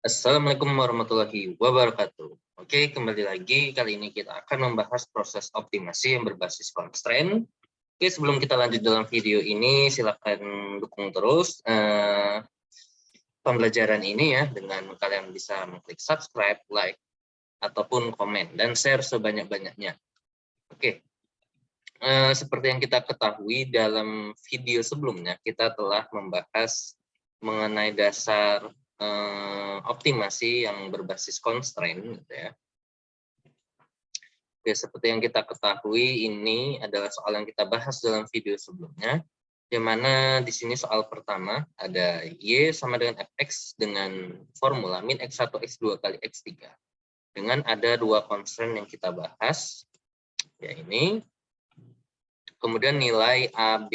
Assalamualaikum warahmatullahi wabarakatuh. Oke, kembali lagi. Kali ini kita akan membahas proses optimasi yang berbasis constraint. Oke, sebelum kita lanjut dalam video ini, silakan dukung terus pembelajaran ini ya, dengan kalian bisa mengklik subscribe, like, ataupun komen, dan share sebanyak-banyaknya. Oke, seperti yang kita ketahui dalam video sebelumnya, kita telah membahas mengenai dasar optimasi yang berbasis constraint, gitu ya. Oke, seperti yang kita ketahui, ini adalah soal yang kita bahas dalam video sebelumnya, di mana di sini soal pertama ada Y sama dengan Fx dengan formula min X1 X2 kali X3. Dengan ada dua constraint yang kita bahas, ya ini. Kemudian nilai AB,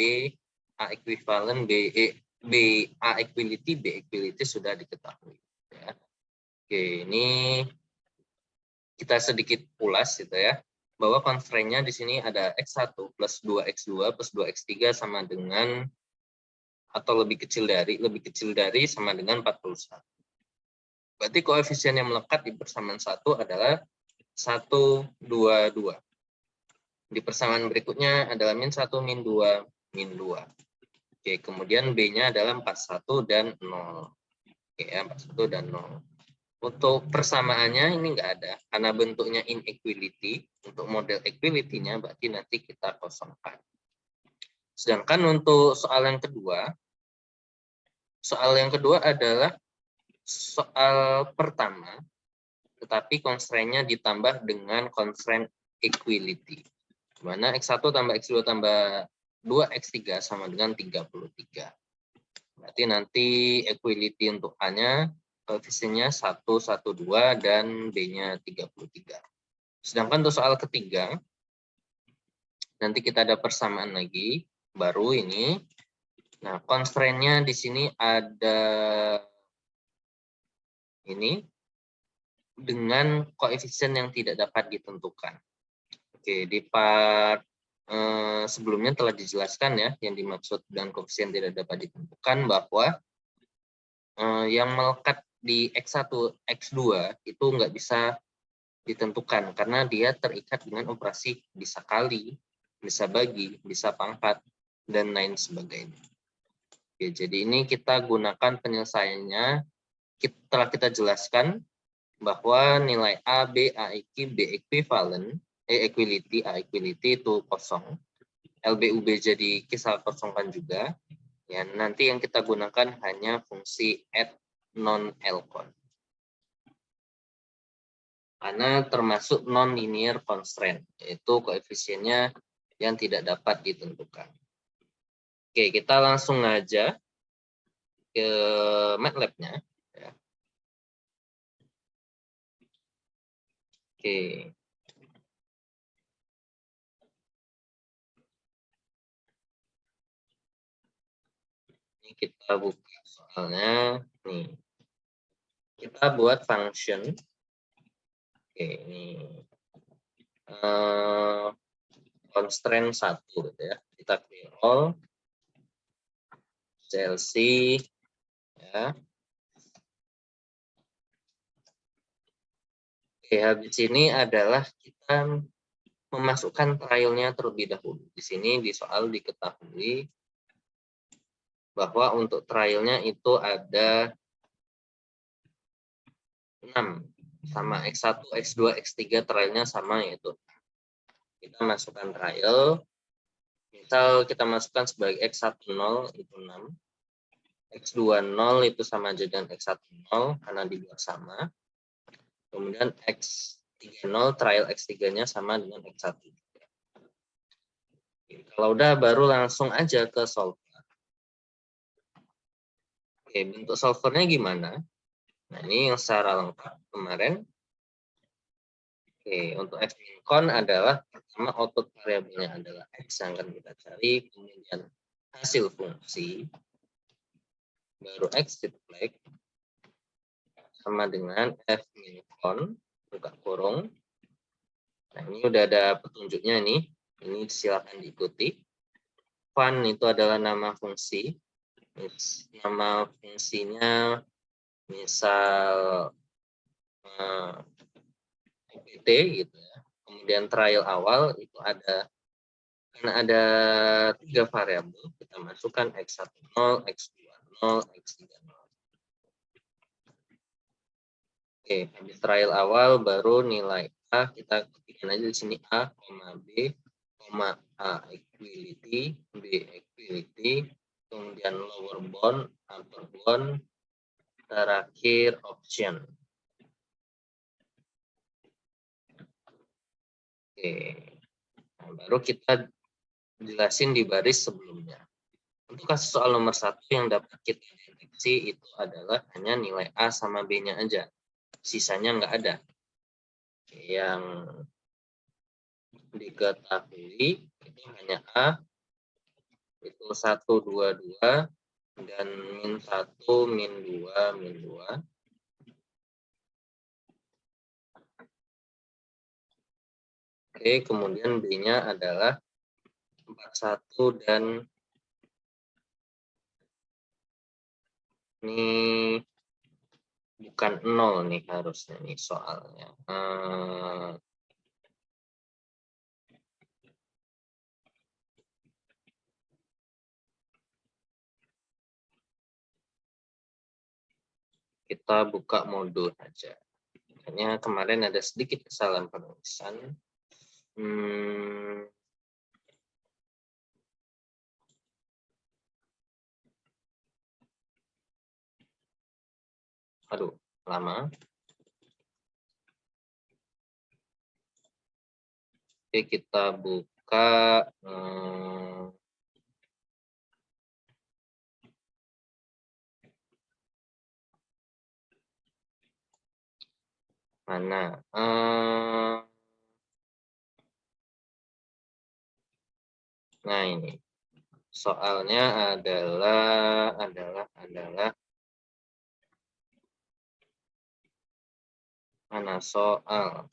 A equivalent, A equality, B equality sudah diketahui. Ya. Oke, ini kita sedikit ulas gitu ya, bahwa constraint-nya di sini ada X1 plus 2X2 plus 2X3 sama dengan atau lebih kecil dari sama dengan 41. Berarti koefisien yang melekat di persamaan 1 adalah 1, 2, 2. Di persamaan berikutnya adalah min 1, min 2, min 2. Oke, kemudian B-nya adalah 41 dan 0. Oke, ya, 41 dan 0. Untuk persamaannya ini enggak ada, karena bentuknya inequality. Untuk model equality-nya berarti nanti kita kosongkan. Sedangkan untuk soal yang kedua adalah soal pertama, tetapi constraint-nya ditambah dengan constraint equality. Di mana X1 tambah X2 tambah 2X3 sama dengan 33. Berarti nanti equality untuk A-nya koefisiennya 1, 1, 2, dan B-nya 33. Sedangkan untuk soal ketiga, nanti kita ada persamaan lagi, baru ini. Nah, constraint-nya di sini ada ini, dengan koefisien yang tidak dapat ditentukan. Oke, di part sebelumnya telah dijelaskan ya, yang dimaksud dengan koefisien tidak dapat ditentukan, bahwa yang melekat di X1, X2 itu nggak bisa ditentukan karena dia terikat dengan operasi bisa kali, bisa bagi, bisa pangkat, dan lain sebagainya. Oke, jadi ini kita gunakan penyelesaiannya, telah kita jelaskan bahwa nilai A, B, AIQ, B equivalent, equality, A equality itu kosong. LBUB jadi kita kosongkan juga. Ya, nanti yang kita gunakan hanya fungsi add non-elcon. Karena termasuk non-linear constraint, yaitu koefisiennya yang tidak dapat ditentukan. Oke, kita langsung aja ke MATLAB-nya. Ya. Oke. Ini kita buka soalnya. Nih. Kita buat function. Oke, ini constraint 1 gitu ya. Kita clear all. CLC ya. Oke, habis ini adalah kita memasukkan trialnya terlebih dahulu. Di sini di soal diketahui bahwa untuk trialnya itu ada 6 sama X1, X2, X3 trialnya sama, yaitu kita masukkan trial. Misal kita masukkan sebagai X1 0 itu 6, X2 0 itu sama aja dengan X1 0 karena dibuat sama. Kemudian X3 0 trial X3-nya sama dengan X1. Kalau udah baru langsung aja ke solver. Oke, bentuk solvernya gimana? Nah, ini yang secara lengkap kemarin. Oke, untuk fmincon adalah pertama output variabelnya adalah X yang akan kita cari, kemudian hasil fungsi, baru X flag sama dengan fmincon, buka kurung. Nah, ini udah ada petunjuknya nih, ini silakan diikuti. Fun itu adalah nama fungsi, nama fungsinya misal EPT gitu ya. Kemudian trial awal itu karena ada 3 variabel, kita masukkan X1 0, X2 0, X3 0. Oke, habis trial awal baru nilai A, kita ketikkan aja di sini A, B, A equality, B equality, kemudian lower bound, upper bound, terakhir option. Oke, nah, baru kita jelasin di baris sebelumnya. Untuk kasus soal nomor 1 yang dapat kita deteksi itu adalah hanya nilai A sama B-nya aja. Sisanya nggak ada. Yang diketahui itu hanya A, itu 1, 2, 2, dan min 1, min 2, min 2. Oke, kemudian B-nya adalah 41 dan ini bukan 0 nih harusnya nih soalnya. Kita buka modul aja. Hanya kemarin ada sedikit kesalahan penulisan. Aduh, lama. Oke, kita buka mana? Nah, ini. Soalnya adalah mana soal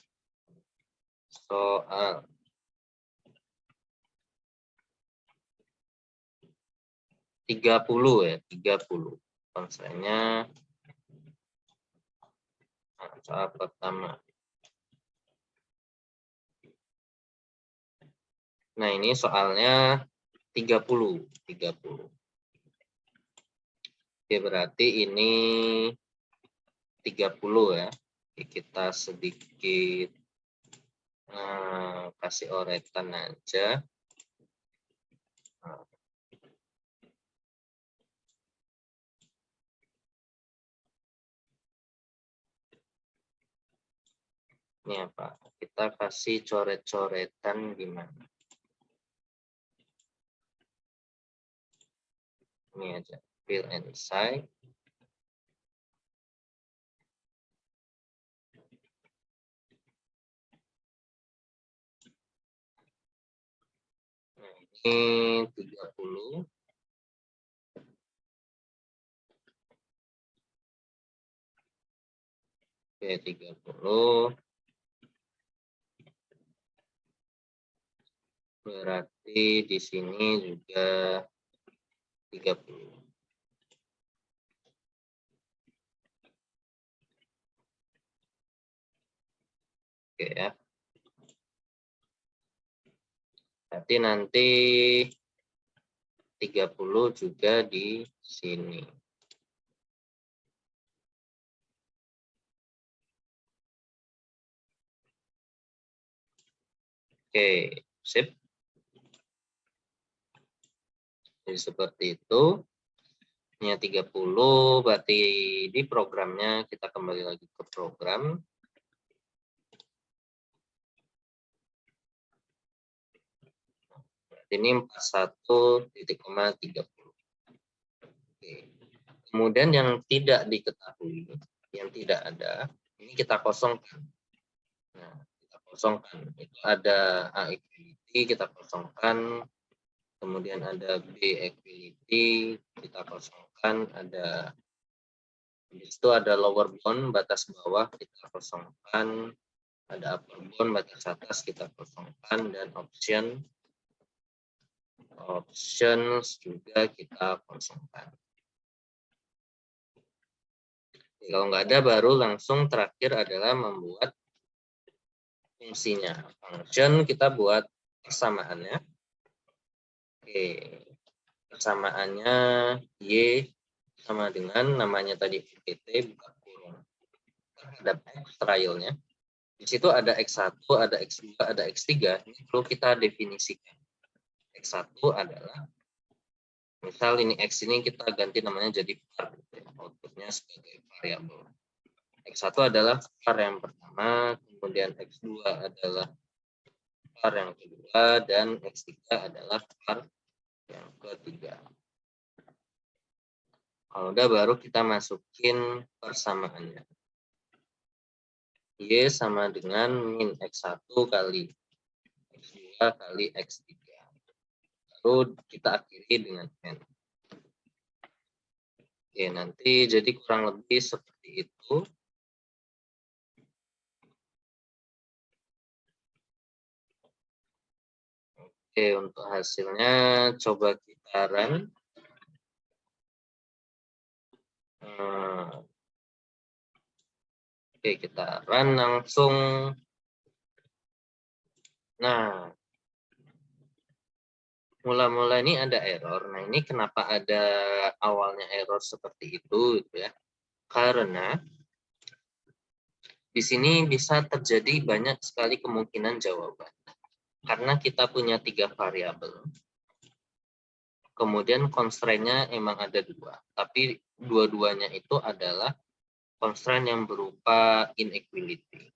30 ya, 30. Konsennya soal pertama. Nah, ini soalnya 30. Oke, berarti ini 30 ya. Kita sedikit kasih oretan aja. Ini apa? Kita kasih coret-coretan gimana? Ini aja, fill and sign. Nah, ini 30. Oke, 30. Berarti di sini juga 30. Oke ya. Berarti nanti 30 juga di sini. Oke, sip. Jadi seperti itu. Ini 30, berarti di programnya kita kembali lagi ke program. Ini 41.30. Oke. Kemudian yang tidak diketahui, yang tidak ada, ini kita kosongkan. Nah, kita kosongkan. Itu ada A equality, kita kosongkan. Kemudian ada B equality, kita kosongkan. Habis itu ada lower bound, batas bawah, kita kosongkan. Ada upper bound, batas atas, kita kosongkan. Dan options juga kita kosongkan. Kalau nggak ada, baru langsung terakhir adalah membuat fungsinya. Function kita buat persamaannya. Oke, persamaannya Y sama dengan namanya tadi PT buka kurung terhadap X trialnya. Di situ ada X1, ada X2, ada X3. Ini perlu kita definisikan. X1 adalah, misal ini X ini kita ganti namanya jadi var, outputnya sebagai variabel. X1 adalah var yang pertama, kemudian X2 adalah var yang kedua, dan X3 adalah var yang ketiga. Kalau udah, baru kita masukin persamaannya. Y sama dengan min X1 kali X2 kali X3. Lalu kita akhiri dengan N. Oke, nanti jadi kurang lebih seperti itu. Oke, untuk hasilnya coba kita run. Oke, kita run langsung. Nah, mula-mula ini ada error. Nah, ini kenapa ada awalnya error seperti itu, gitu ya? Karena di sini bisa terjadi banyak sekali kemungkinan jawaban. Karena kita punya 3 variabel. Kemudian constraint-nya emang ada 2, tapi dua-duanya itu adalah constraint yang berupa inequality.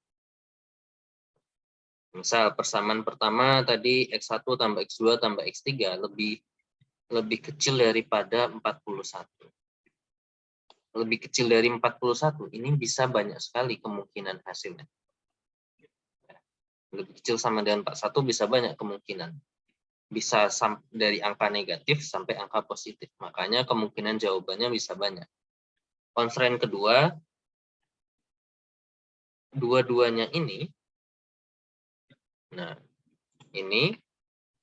Misal persamaan pertama tadi X1 tambah X2 tambah X3 lebih kecil daripada 41. Lebih kecil dari 41, ini bisa banyak sekali kemungkinan hasilnya. Lebih kecil sama dengan 41 bisa banyak kemungkinan. Bisa dari angka negatif sampai angka positif. Makanya kemungkinan jawabannya bisa banyak. Constraint kedua, dua-duanya ini, nah ini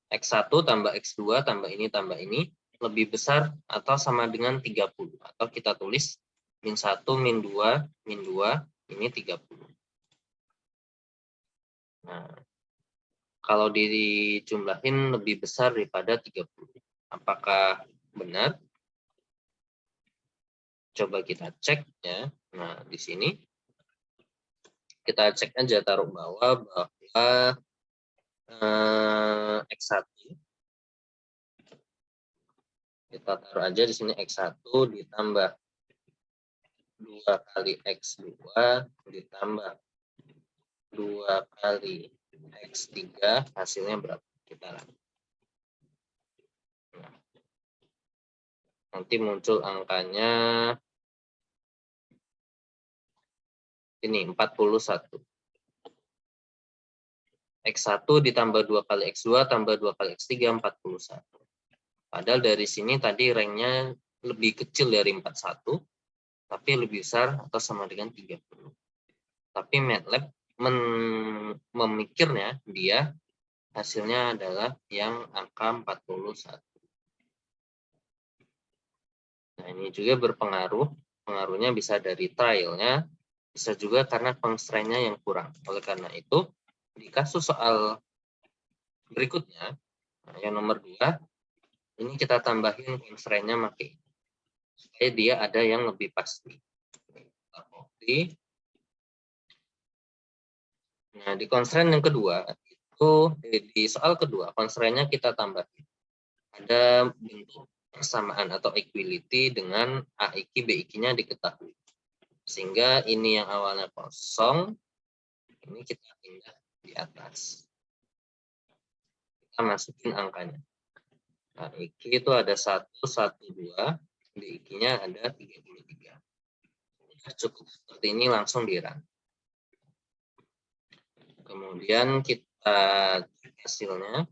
X1 tambah X2 tambah ini lebih besar atau sama dengan 30. Atau kita tulis min 1, min 2, ini 30. Nah, kalau dijumlahin lebih besar daripada 30. Apakah benar? Coba kita cek ya. Nah, di sini kita cek aja, taruh bawah bahwa X1, kita taruh aja di sini X1 ditambah 2 kali X2 ditambah 2 kali X3, hasilnya berapa? Kita lihat. Nah, nanti muncul angkanya ini 41. X1 ditambah 2 kali X2 tambah 2 kali X3, 41. Padahal dari sini tadi ranknya lebih kecil dari 41, tapi lebih besar atau sama dengan 30. Tapi MATLAB memikirnya dia hasilnya adalah yang angka 41. Nah, ini juga berpengaruh. Pengaruhnya bisa dari trialnya, bisa juga karena constraint-nya yang kurang. Oleh karena itu, di kasus soal berikutnya, nah, yang nomor 2, ini kita tambahin constraint-nya makin, supaya dia ada yang lebih pasti. Oke. Nah, di constraint yang kedua, itu di soal kedua, constraint-nya kita tambahin. Ada bentuk persamaan atau equality dengan AIQ, BIQ-nya diketahui. Sehingga ini yang awalnya kosong, ini kita pindah di atas. Kita masukin angkanya. Nah, IQ itu ada 112, BIQ-nya ada 33. Cukup seperti ini, langsung di-run. Kemudian kita cek hasilnya.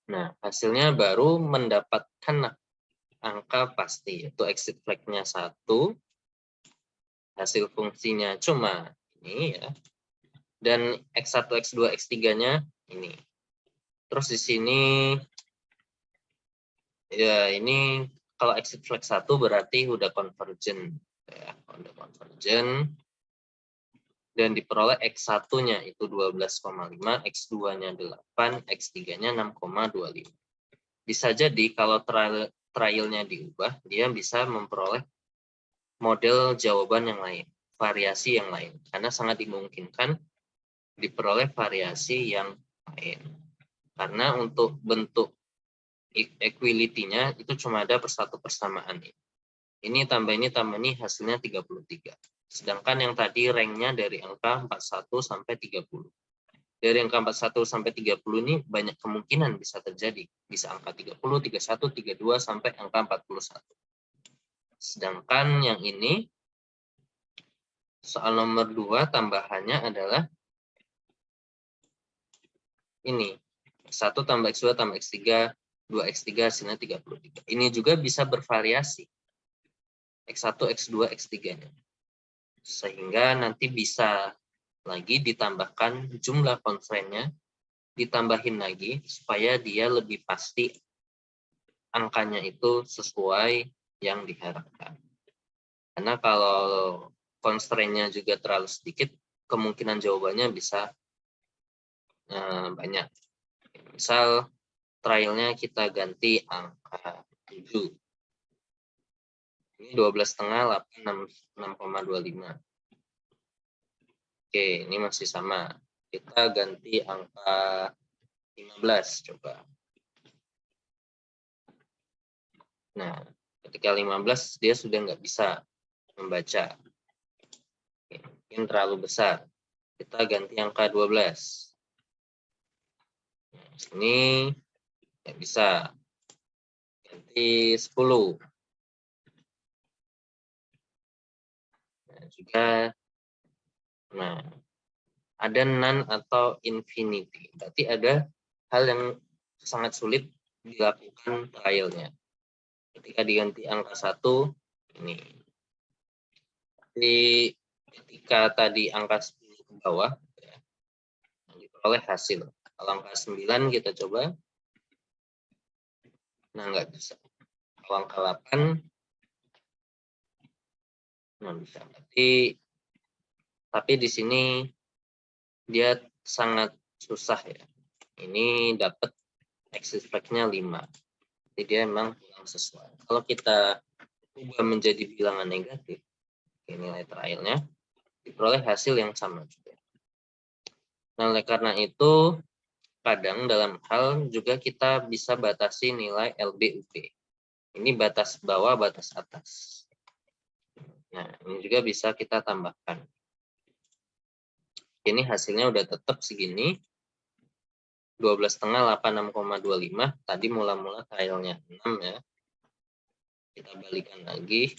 Nah, hasilnya baru mendapatkan angka pasti, yaitu exit flag-nya 1, hasil fungsinya cuma ini ya, dan X1, X2, X3-nya ini. Terus di sini Ya, ini kalau exit flag 1 berarti udah convergent. Ya, udah convergent. Dan diperoleh X1-nya itu 12,5, X2-nya 8, X3-nya 6,25. Bisa jadi kalau trialnya diubah, dia bisa memperoleh model jawaban yang lain, variasi yang lain. Karena sangat dimungkinkan diperoleh variasi yang lain. Karena untuk bentuk equality-nya itu cuma ada persatu persamaan. Ini tambah ini hasilnya 33. Sedangkan yang tadi rank-nya dari angka 41 sampai 30. Dari angka 41 sampai 30 ini banyak kemungkinan bisa terjadi. Bisa angka 30, 31, 32 sampai angka 41. Sedangkan yang ini soal nomor 2 tambahannya adalah ini. X1 tambah X2 tambah X3, 2X3 hasilnya 33. Ini juga bisa bervariasi. X1, X2, X3-nya. Sehingga nanti bisa lagi ditambahkan jumlah constraint-nya, ditambahin lagi supaya dia lebih pasti angkanya itu sesuai yang diharapkan. Karena kalau constraint-nya juga terlalu sedikit, kemungkinan jawabannya bisa banyak. Misal trialnya kita ganti angka 7. Ini 12,5, 8, 6,25. Oke, ini masih sama. Kita ganti angka 15 coba. Nah, ketika 15 dia sudah nggak bisa membaca. Oke, mungkin terlalu besar. Kita ganti angka 12. Nah, sini nggak bisa. Ganti 10. Nah, juga nah, ada none atau infinity. Berarti ada hal yang sangat sulit dilakukan trialnya. Ketika diganti angka 1, ini. Jadi ketika tadi angka 10 ke bawah, ya, diperoleh hasil. Kalau angka 9 kita coba, nah nggak bisa. Kalau angka 8, nah bisa. Tapi di sini dia sangat susah ya. Ini dapat exit flag-nya 5. Jadi dia memang kurang sesuai. Kalau kita ubah menjadi bilangan negatif, nilai trialnya, diperoleh hasil yang sama juga. Nah, oleh karena itu, kadang dalam hal juga kita bisa batasi nilai LBUP. Ini batas bawah, batas atas. Nah, ini juga bisa kita tambahkan. Ini hasilnya udah tetap segini. 12,5, 8, 6,25. Tadi mula-mula trialnya 6 ya. Kita balikan lagi.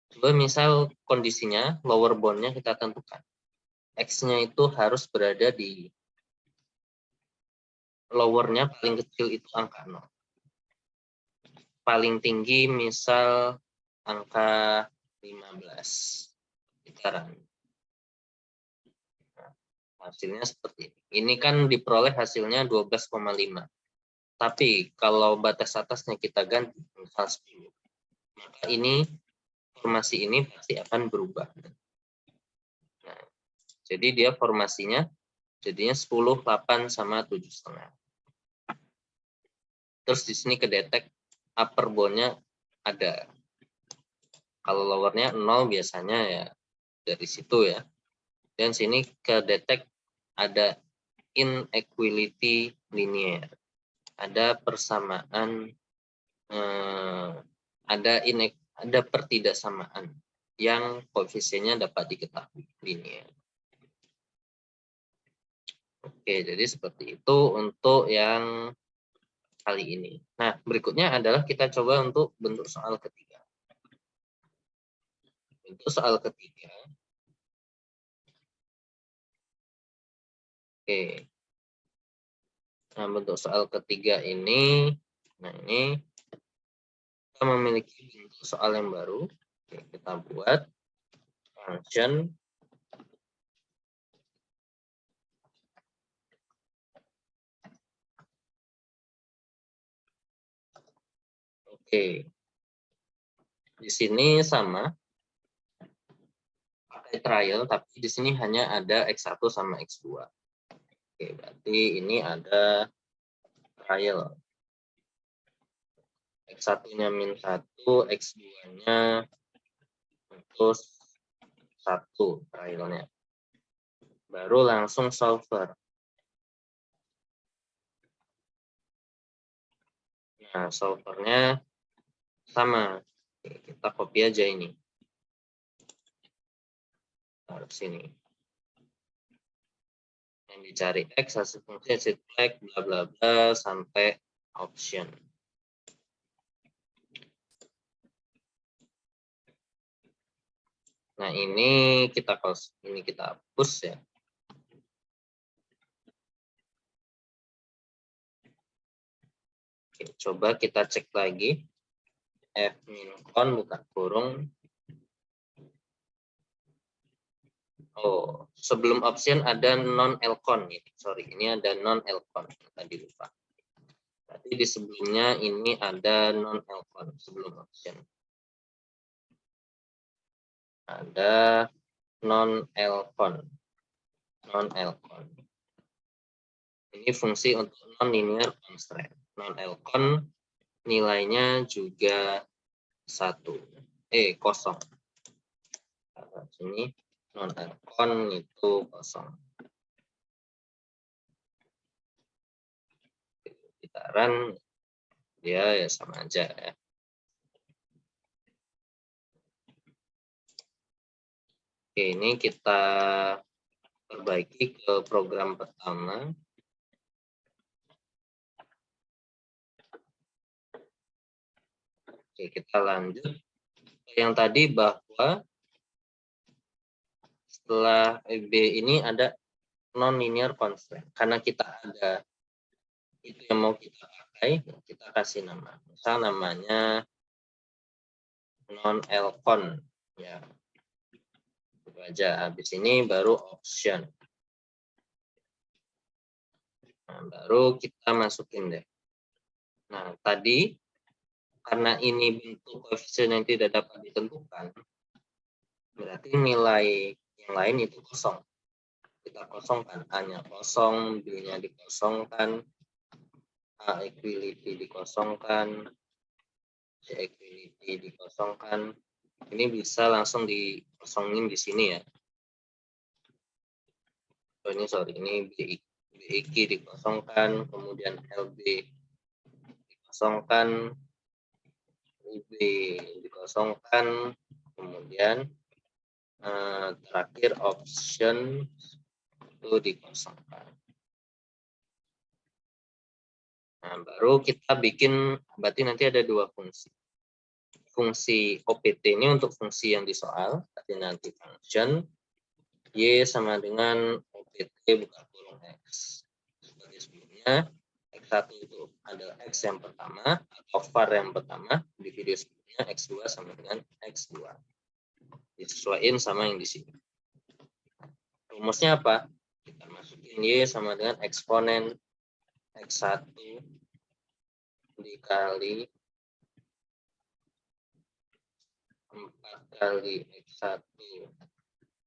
Coba misal kondisinya lower bound-nya kita tentukan. X-nya itu harus berada di lower-nya paling kecil itu angka 0. Paling tinggi misal angka 15. Kita hasilnya seperti ini. Ini kan diperoleh hasilnya 12,5. Tapi kalau batas atasnya kita ganti misal 10, maka ini formasi ini pasti akan berubah. Nah, jadi dia formasinya jadinya 10, 8 sama 7,5. Terus di sini kedetek upper bound-nya ada. Kalau lower-nya 0 biasanya ya dari situ ya. Dan sini kedetek ada inequality linear. Ada persamaan ada pertidaksamaan yang koefisiennya dapat diketahui linear. Oke, jadi seperti itu untuk yang kali ini. Nah, berikutnya adalah kita coba untuk bentuk soal ketiga. Bentuk soal ketiga. Oke. Nah, bentuk soal ketiga ini, nah ini kita memiliki bentuk soal yang baru. Oke, kita buat function Oke. Di sini sama pakai trial, tapi di sini hanya ada X1 sama X2. Oke, berarti ini ada trial. X1-nya -1, X2-nya terus 1 trialnya. Baru langsung solver. Nah, solvernya sama. Oke, kita copy aja ini. Taruh sini. Yang dicari X, hasil fungsi exit flag, bla bla bla, sampai option. Nah, ini kita hapus ya. Oke, coba kita cek lagi. f-con buka kurung. Oh, sebelum option ada non elcon ini. Sorry, ini ada non elcon. Tadi lupa. Berarti di sebelumnya ini ada non elcon sebelum option. Ada non elcon. Non elcon. Ini fungsi untuk non linear constraint. Non elcon nilainya juga 1. Kosong. Sini non elcon itu kosong. Gitaran dia ya sama aja ya. Oke, ini kita perbaiki ke program pertama. Oke, kita lanjut. Yang tadi bahwa setelah B ini ada non-linear constraint. Karena kita ada itu yang mau kita pakai, kita kasih nama. Misal namanya non-elcon. Ya, itu aja. Habis ini baru option. Nah, baru kita masukin deh. Nah, tadi karena ini bentuk koefisien yang tidak dapat ditentukan, berarti nilai yang lain itu kosong. Kita kosongkan, A-nya kosong, B-nya dikosongkan, A equality dikosongkan, C equality dikosongkan. Ini bisa langsung dikosongin di sini ya. Ini BIQ dikosongkan, kemudian LB dikosongkan, UB dikosongkan, kemudian terakhir option itu dikosongkan. Nah, baru kita bikin, berarti nanti ada 2 fungsi. Fungsi OPT ini untuk fungsi yang disoal, berarti nanti function Y sama dengan OPT buka kurung X. Seperti sebelumnya, X1 itu adalah X yang pertama, atau var yang pertama, di video sebelumnya X2 sama dengan X2. Disesuaikan sama yang di sini. Rumusnya apa? Kita masukin Y sama dengan eksponen X1 dikali 4 kali X1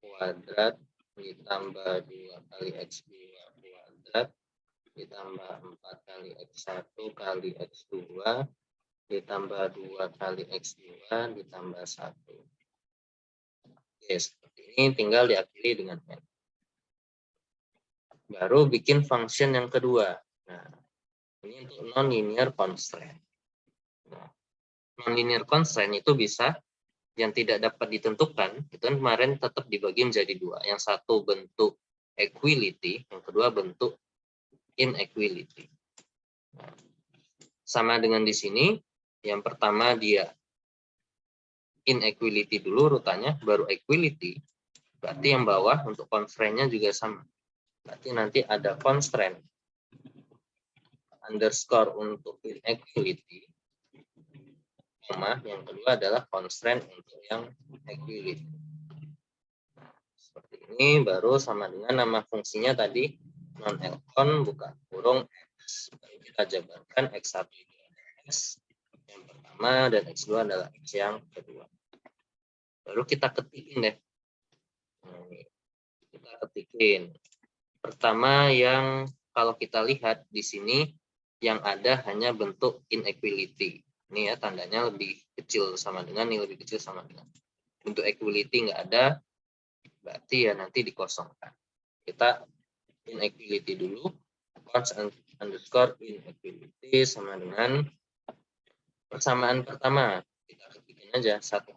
kuadrat ditambah 2 kali X2 kuadrat ditambah 4 kali X1 kali X2 ditambah 2 kali X2 ditambah 1. Oke, seperti ini tinggal diakhiri dengan N. Baru bikin function yang kedua. Nah, ini untuk non-linear constraint. Nah, non-linear constraint itu bisa yang tidak dapat ditentukan, itu kan kemarin tetap dibagi menjadi 2. Yang satu bentuk equality, yang kedua bentuk inequality. Nah, sama dengan di sini, yang pertama dia inequality dulu urutannya, baru equality. Berarti yang bawah untuk constraint-nya juga sama. Berarti nanti ada constraint underscore untuk inequality, yang kedua adalah constraint untuk yang equality. Nah, seperti ini baru sama dengan nama fungsinya tadi non-elcon buka kurung X. Baru kita jabarkan X1 itu X, yang pertama dan X2 adalah X yang kedua. Lalu kita ketikin deh. Nah, ini. Kita ketikin. Pertama yang kalau kita lihat di sini yang ada hanya bentuk inequality. Ini ya tandanya lebih kecil sama dengan, ini lebih kecil sama dengan. Bentuk equality nggak ada, berarti ya nanti dikosongkan. Kita inequality dulu. Cons underscore inequality sama dengan persamaan pertama. Kita ketikin aja 1,5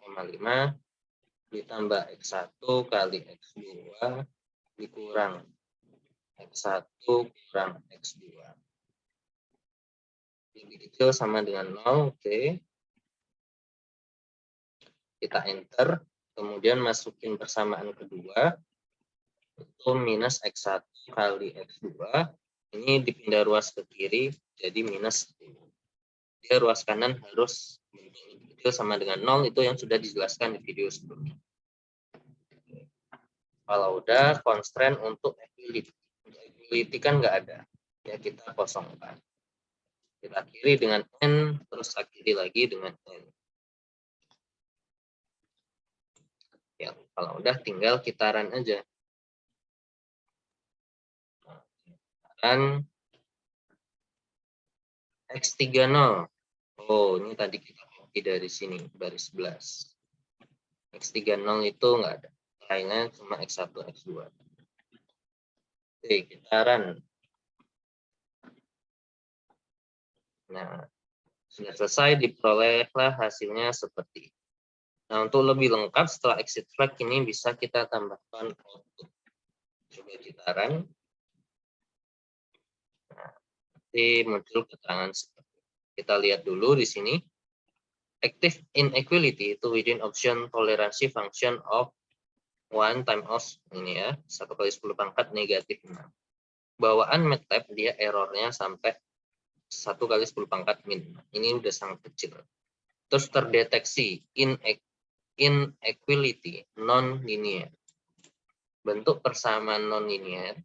ditambah X1 kali X2 dikurang X1 kurang X2. Lebih kecil sama dengan 0, oke. Kita enter, kemudian masukin persamaan kedua, itu minus X1 kali X2. Ini dipindah ruas ke kiri, jadi minus 1. Dia ruas kanan harus lebih kecil sama dengan 0, itu yang sudah dijelaskan di video sebelumnya. Kalau udah, constraint untuk equality. Untuk equality kan nggak ada, ya kita kosongkan. Kita akhiri dengan N, terus akhiri lagi dengan N. Ya, kalau udah tinggal kita run aja. Dan X30. Oh, ini tadi kita copy dari sini, baris 11. X30 itu nggak ada. Lainnya cuma X1, X2. Oke, kita run. Nah, sudah selesai, diperolehlah hasilnya seperti ini. Nah, untuk lebih lengkap setelah exit flag ini bisa kita tambahkan output. Coba kita run. Nah, nanti muncul keterangan seperti ini. Kita lihat dulu di sini. Active inequality itu within option toleransi function of 1 times ini ya, 1 kali 10 pangkat negatif 6. Bawaan MATLAB dia errornya sampai 1 kali 10 pangkat min. Ini udah sangat kecil. Terus terdeteksi inequality non-linear. Bentuk persamaan non-linear.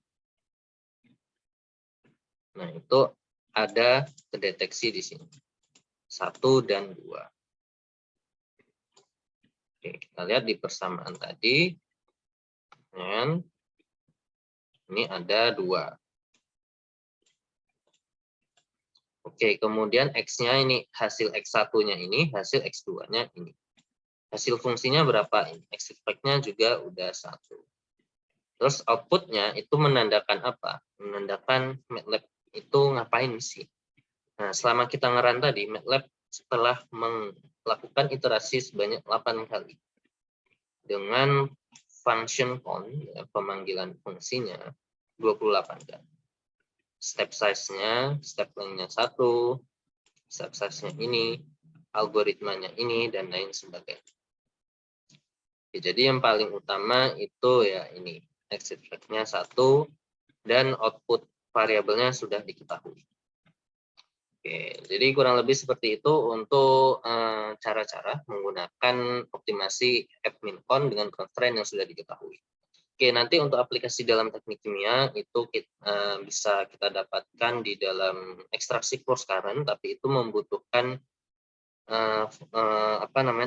Nah, itu ada terdeteksi di sini. 1 dan 2. Oke, kita lihat di persamaan tadi. Dan ini ada 2. Oke, kemudian X-nya ini, hasil X1-nya ini, hasil X2-nya ini. Hasil fungsinya berapa? Exit flag-nya juga udah 1. Terus output-nya itu menandakan apa? Menandakan MATLAB itu ngapain sih? Nah, selama kita ngeran tadi, MATLAB setelah melakukan iterasi sebanyak 8 kali. Dengan function count, ya, pemanggilan fungsinya, 28 kali. Step size-nya, step length-nya 1, step size-nya ini, algoritmanya ini, dan lain sebagainya. Oke, jadi yang paling utama itu ya ini, exit flag-nya 1, dan output variabelnya sudah diketahui. Oke, jadi kurang lebih seperti itu untuk cara-cara menggunakan optimasi fmincon dengan constraint yang sudah diketahui. Oke, nanti untuk aplikasi dalam teknik kimia itu bisa kita dapatkan di dalam ekstraksi cross current, tapi itu membutuhkan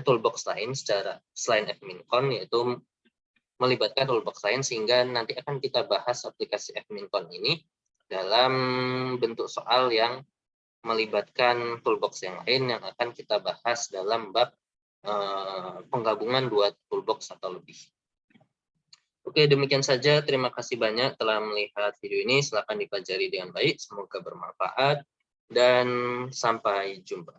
toolbox lain secara selain fmincon, yaitu melibatkan toolbox lain, sehingga nanti akan kita bahas aplikasi fmincon ini dalam bentuk soal yang melibatkan toolbox yang lain yang akan kita bahas dalam bab penggabungan 2 toolbox atau lebih. Oke, demikian saja. Terima kasih banyak telah melihat video ini. Silakan dipelajari dengan baik. Semoga bermanfaat dan sampai jumpa.